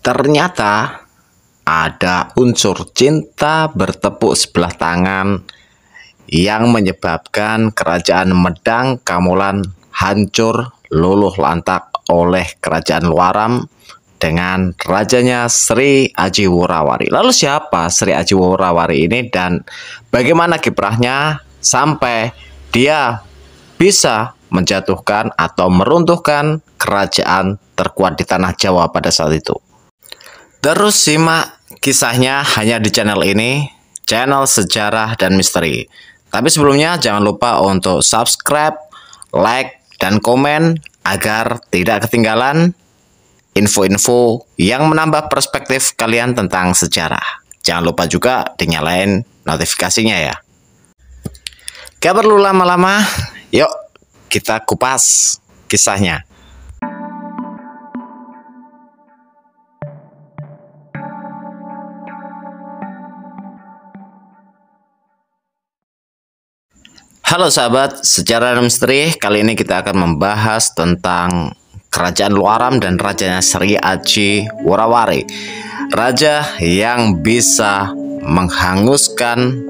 Ternyata ada unsur cinta bertepuk sebelah tangan yang menyebabkan kerajaan Medang Kamolan hancur luluh lantak oleh kerajaan Luaram dengan rajanya Sri Aji Worawari. Lalu siapa Sri Aji Worawari ini dan bagaimana kiprahnya sampai dia bisa menjatuhkan atau meruntuhkan kerajaan terkuat di tanah Jawa pada saat itu? Terus simak kisahnya hanya di channel ini, channel sejarah dan misteri. Tapi sebelumnya jangan lupa untuk subscribe, like, dan komen agar tidak ketinggalan info-info yang menambah perspektif kalian tentang sejarah. Jangan lupa juga dinyalain notifikasinya ya. Gak perlu lama-lama, yuk kita kupas kisahnya. Halo sahabat sejarah dan misteri, kali ini kita akan membahas tentang kerajaan Luaram dan rajanya Sri Aji Worawari. Raja yang bisa menghanguskan,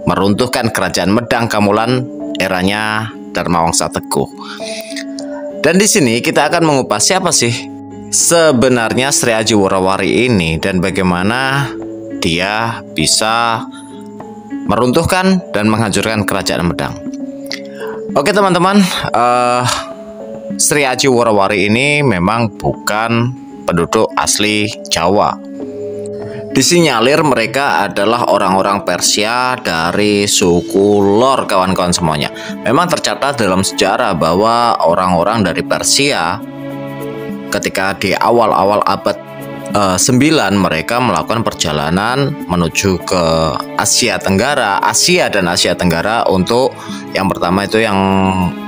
meruntuhkan kerajaan Medang Kamolan eranya Dharmawangsa Teguh. Dan di sini kita akan mengupas siapa sih sebenarnya Sri Aji Worawari ini dan bagaimana dia bisa meruntuhkan dan menghancurkan kerajaan Medang. Oke teman-teman, Sri Aji Worawari ini memang bukan penduduk asli Jawa. Disinyalir mereka adalah orang-orang Persia dari suku Lor, kawan-kawan semuanya. Memang tercatat dalam sejarah bahwa orang-orang dari Persia ketika di awal-awal abad 9 mereka melakukan perjalanan menuju ke Asia dan Asia Tenggara untuk yang pertama itu yang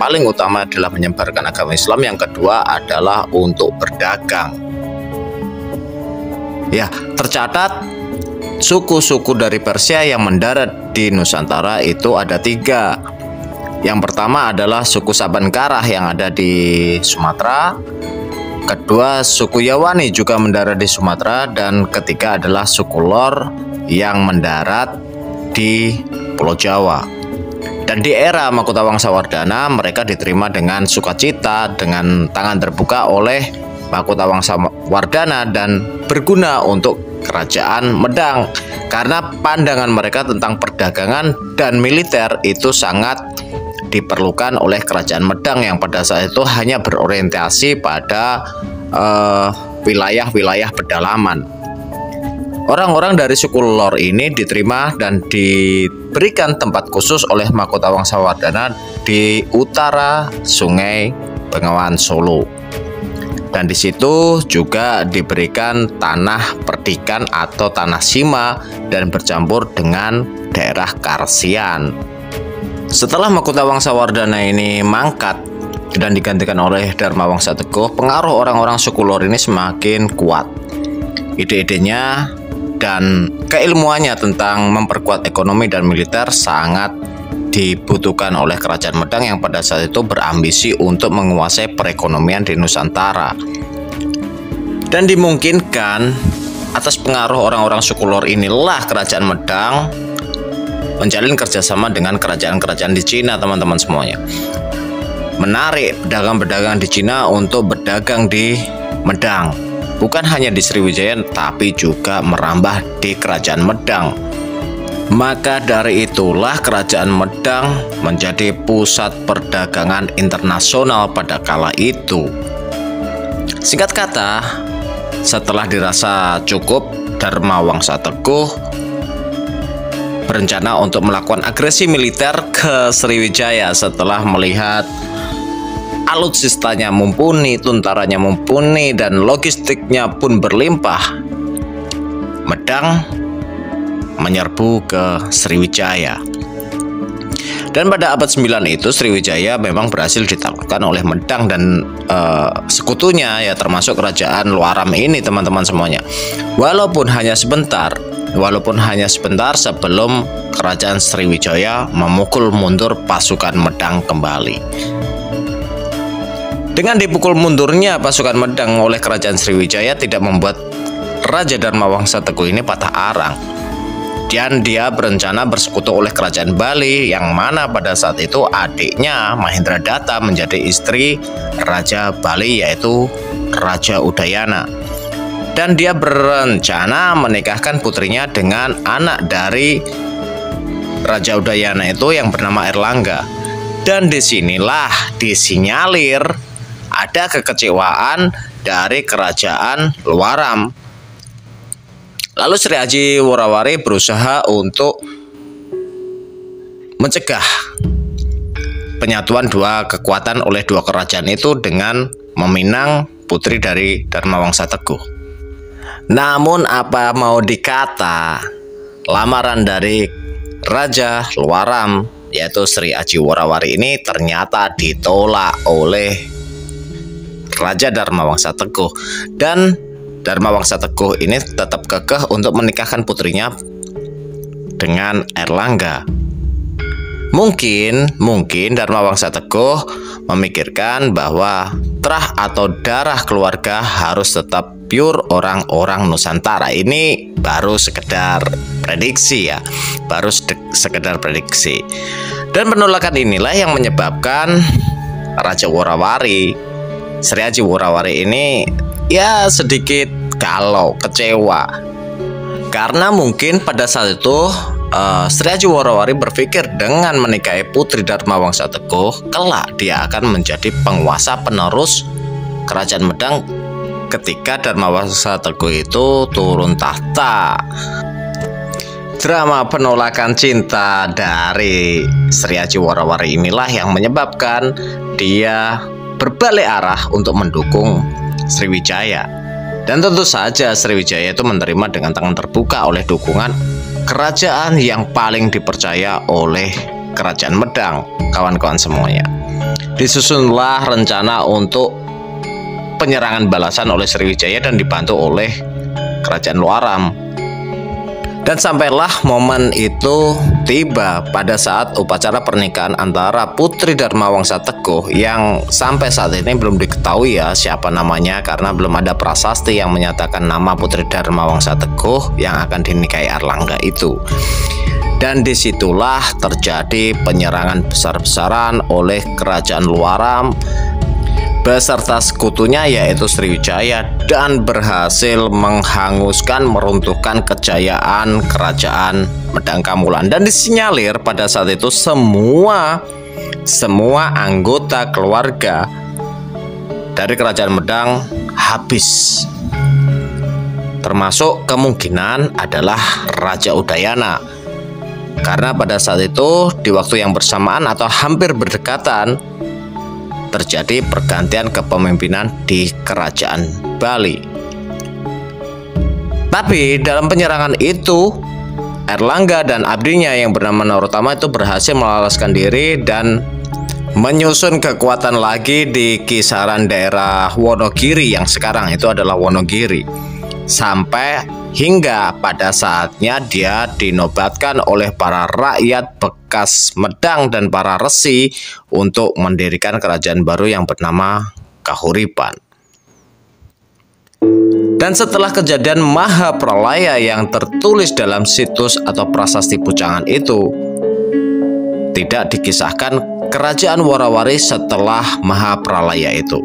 paling utama adalah menyebarkan agama Islam, yang kedua adalah untuk berdagang. Ya, tercatat suku-suku dari Persia yang mendarat di Nusantara itu ada 3. Yang pertama adalah suku Sabankarah yang ada di Sumatera. Kedua, suku Yawani juga mendarat di Sumatera, dan ketiga adalah suku Lor yang mendarat di Pulau Jawa. Dan di era Makutawangsa-Wardana mereka diterima dengan sukacita, dengan tangan terbuka oleh Makutawangsa-Wardana dan berguna untuk kerajaan Medang karena pandangan mereka tentang perdagangan dan militer itu sangat diperlukan oleh kerajaan Medang yang pada saat itu hanya berorientasi pada wilayah-wilayah pedalaman. Orang-orang dari suku Lor ini diterima dan diberikan tempat khusus oleh Makutawangsa-Wardana di utara Sungai Bengawan Solo. Dan di situ juga diberikan tanah perdikan atau tanah sima dan bercampur dengan daerah Karsian. Setelah Makutawangsa-Wardana ini mangkat dan digantikan oleh Dharmawangsa Teguh, pengaruh orang-orang suku Lor ini semakin kuat. Ide-idenya dan keilmuannya tentang memperkuat ekonomi dan militer sangat dibutuhkan oleh kerajaan Medang yang pada saat itu berambisi untuk menguasai perekonomian di Nusantara. Dan dimungkinkan atas pengaruh orang-orang suku Lor inilah kerajaan Medang menjalin kerjasama dengan kerajaan-kerajaan di Cina, teman-teman semuanya. Menarik pedagang-pedagang di Cina untuk berdagang di Medang. Bukan hanya di Sriwijaya, tapi juga merambah di kerajaan Medang. Maka dari itulah kerajaan Medang menjadi pusat perdagangan internasional pada kala itu. Singkat kata, setelah dirasa cukup, Dharmawangsa Teguh berencana untuk melakukan agresi militer ke Sriwijaya setelah melihat alutsistanya mumpuni, tuntaranya mumpuni, dan logistiknya pun berlimpah. Medang menyerbu ke Sriwijaya. Dan pada abad 9 itu Sriwijaya memang berhasil ditaklukkan oleh Medang dan sekutunya, ya termasuk kerajaan Luaram ini, teman-teman semuanya. Walaupun hanya sebentar sebelum kerajaan Sriwijaya memukul mundur pasukan Medang kembali. Dengan dipukul mundurnya pasukan Medang oleh kerajaan Sriwijaya tidak membuat Raja Dharmawangsa Teguh ini patah arang. Dan dia berencana bersekutu oleh kerajaan Bali, yang mana pada saat itu adiknya Mahendradatta menjadi istri Raja Bali, yaitu Raja Udayana. Dan dia berencana menikahkan putrinya dengan anak dari Raja Udayana itu yang bernama Erlangga. Dan disinilah disinyalir ada kekecewaan dari kerajaan Luaram. Lalu Sri Aji Worawari berusaha untuk mencegah penyatuan dua kekuatan oleh dua kerajaan itu dengan meminang putri dari Dharmawangsa Teguh. Namun apa mau dikata, lamaran dari Raja Luaram yaitu Sri Aji Worawari ini ternyata ditolak oleh Raja Dharmawangsa Teguh, dan Dharmawangsa Teguh ini tetap kekeh untuk menikahkan putrinya dengan Erlangga. Mungkin Dharmawangsa Teguh memikirkan bahwa terah atau darah keluarga harus tetap pure orang-orang Nusantara. Ini baru sekedar prediksi ya, sekedar prediksi. Dan penolakan inilah yang menyebabkan Raja Worawari, Sri Aji Worawari ini ya sedikit galau, kecewa. Karena mungkin pada saat itu Sri Aji Worawari berpikir dengan menikahi putri Dharmawangsa Teguh, kelak dia akan menjadi penguasa penerus kerajaan Medang ketika Dharmawangsa Teguh itu turun tahta. Drama penolakan cinta dari Sri Aji Worawari inilah yang menyebabkan dia berbalik arah untuk mendukung Sriwijaya. Dan tentu saja Sriwijaya itu menerima dengan tangan terbuka oleh dukungan kerajaan yang paling dipercaya oleh kerajaan Medang, kawan-kawan semuanya. Disusunlah rencana untuk penyerangan balasan oleh Sriwijaya dan dibantu oleh kerajaan Luaram. Dan sampailah momen itu tiba pada saat upacara pernikahan antara putri Dharmawangsa Teguh yang sampai saat ini belum diketahui ya siapa namanya, karena belum ada prasasti yang menyatakan nama putri Dharmawangsa Teguh yang akan dinikahi Erlangga itu. Dan disitulah terjadi penyerangan besar-besaran oleh kerajaan Luaram beserta sekutunya yaitu Sriwijaya, dan berhasil menghanguskan, meruntuhkan kejayaan kerajaan Medang Kamulan. Dan disinyalir pada saat itu semua anggota keluarga dari kerajaan Medang habis, termasuk kemungkinan adalah Raja Udayana, karena pada saat itu di waktu yang bersamaan atau hampir berdekatan terjadi pergantian kepemimpinan di kerajaan Bali. Tapi dalam penyerangan itu Erlangga dan abdinya yang bernama Narotama itu berhasil meloloskan diri dan menyusun kekuatan lagi di kisaran daerah Wonogiri yang sekarang itu adalah Wonogiri, sampai hingga pada saatnya dia dinobatkan oleh para rakyat bekas Medang dan para resi untuk mendirikan kerajaan baru yang bernama Kahuripan. Dan setelah kejadian Mahapralaya yang tertulis dalam situs atau prasasti Pucangan itu, tidak dikisahkan kerajaan Worawari setelah Mahapralaya itu.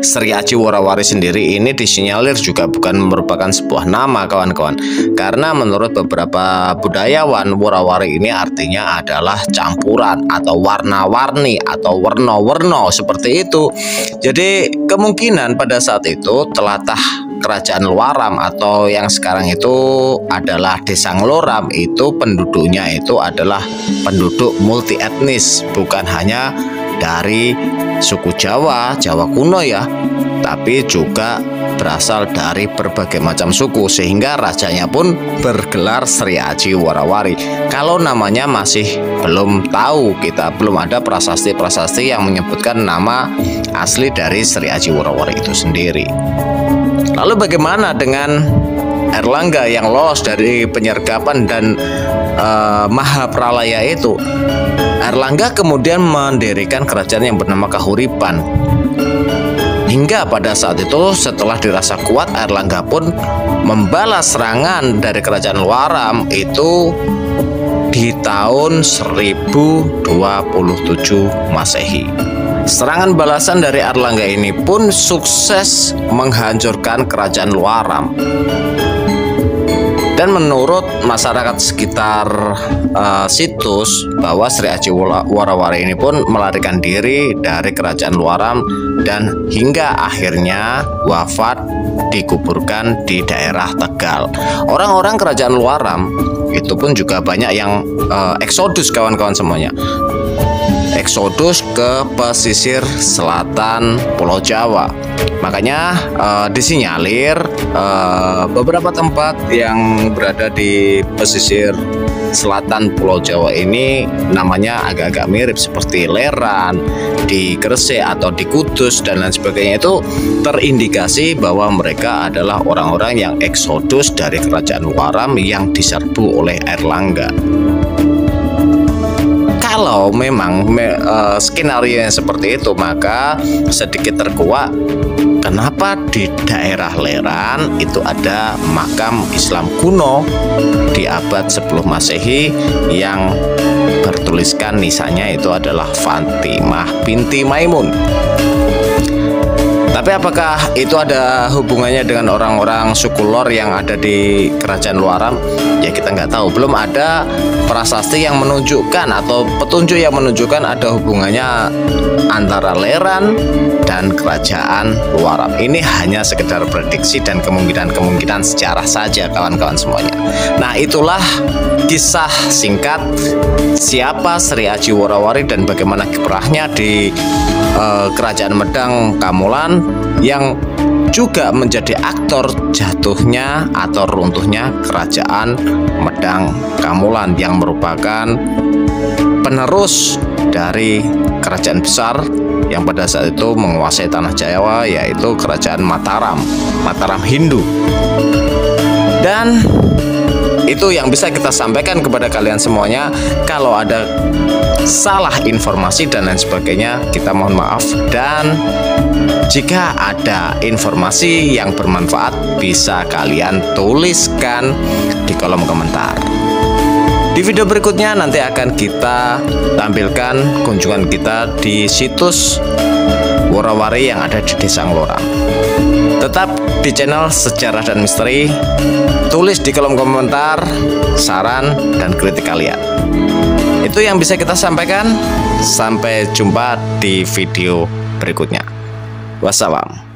Sri Aji Worawari sendiri ini disinyalir juga bukan merupakan sebuah nama, kawan-kawan, karena menurut beberapa budayawan Worawari ini artinya adalah campuran atau warna-warni atau werna-werna seperti itu. Jadi kemungkinan pada saat itu telatah kerajaan Luaram atau yang sekarang itu adalah Desa Ngloram itu penduduknya itu adalah penduduk multi etnis, bukan hanya dari suku Jawa kuno ya, tapi juga berasal dari berbagai macam suku, sehingga rajanya pun bergelar Sri Aji Worawari. Kalau namanya masih belum tahu, kita belum ada prasasti-prasasti yang menyebutkan nama asli dari Sri Aji Worawari itu sendiri. Lalu bagaimana dengan Airlangga yang lolos dari penyergapan dan Mahapralaya itu, Airlangga kemudian mendirikan kerajaan yang bernama Kahuripan. Hingga pada saat itu setelah dirasa kuat, Airlangga pun membalas serangan dari kerajaan Luaram itu di tahun 1027 Masehi. Serangan balasan dari Airlangga ini pun sukses menghancurkan kerajaan Luaram. Dan menurut masyarakat sekitar situs bahwa Sri Aji Warawari ini pun melarikan diri dari kerajaan Luaram dan hingga akhirnya wafat dikuburkan di daerah Tegal. Orang-orang kerajaan Luaram itu pun juga banyak yang eksodus, kawan-kawan semuanya. Eksodus ke pesisir selatan Pulau Jawa. Makanya disinyalir beberapa tempat yang berada di pesisir selatan Pulau Jawa ini namanya agak-agak mirip seperti Leran, di Gresik atau di Kudus dan lain sebagainya. Itu terindikasi bahwa mereka adalah orang-orang yang eksodus dari kerajaan Luaram yang diserbu oleh Airlangga. Kalau memang skenario yang seperti itu, maka sedikit terkuak kenapa di daerah Leran itu ada makam Islam kuno di abad 10 Masehi yang bertuliskan nisannya itu adalah Fatimah binti Maimun. Tapi apakah itu ada hubungannya dengan orang-orang suku Lor yang ada di kerajaan Luaram? Ya kita nggak tahu. Belum ada prasasti yang menunjukkan atau petunjuk yang menunjukkan ada hubungannya antara Leran dan kerajaan Luaram. Ini hanya sekedar prediksi dan kemungkinan-kemungkinan sejarah saja, kawan-kawan semuanya. Nah, itulah kisah singkat siapa Sri Aji Warawari dan bagaimana kiprahnya di kerajaan Medang Kamulan yang juga menjadi aktor jatuhnya atau runtuhnya kerajaan Medang Kamulan yang merupakan penerus dari kerajaan besar yang pada saat itu menguasai tanah Jawa, yaitu kerajaan Mataram Hindu. Dan itu yang bisa kita sampaikan kepada kalian semuanya. Kalau ada salah informasi dan lain sebagainya, kita mohon maaf. Dan jika ada informasi yang bermanfaat, bisa kalian tuliskan di kolom komentar. Di video berikutnya nanti akan kita tampilkan kunjungan kita di situs Warawari yang ada di Desa Ngloram. Tetap di channel Sejarah dan Misteri. Tulis di kolom komentar saran dan kritik kalian. Itu yang bisa kita sampaikan. Sampai jumpa di video berikutnya. Wassalam.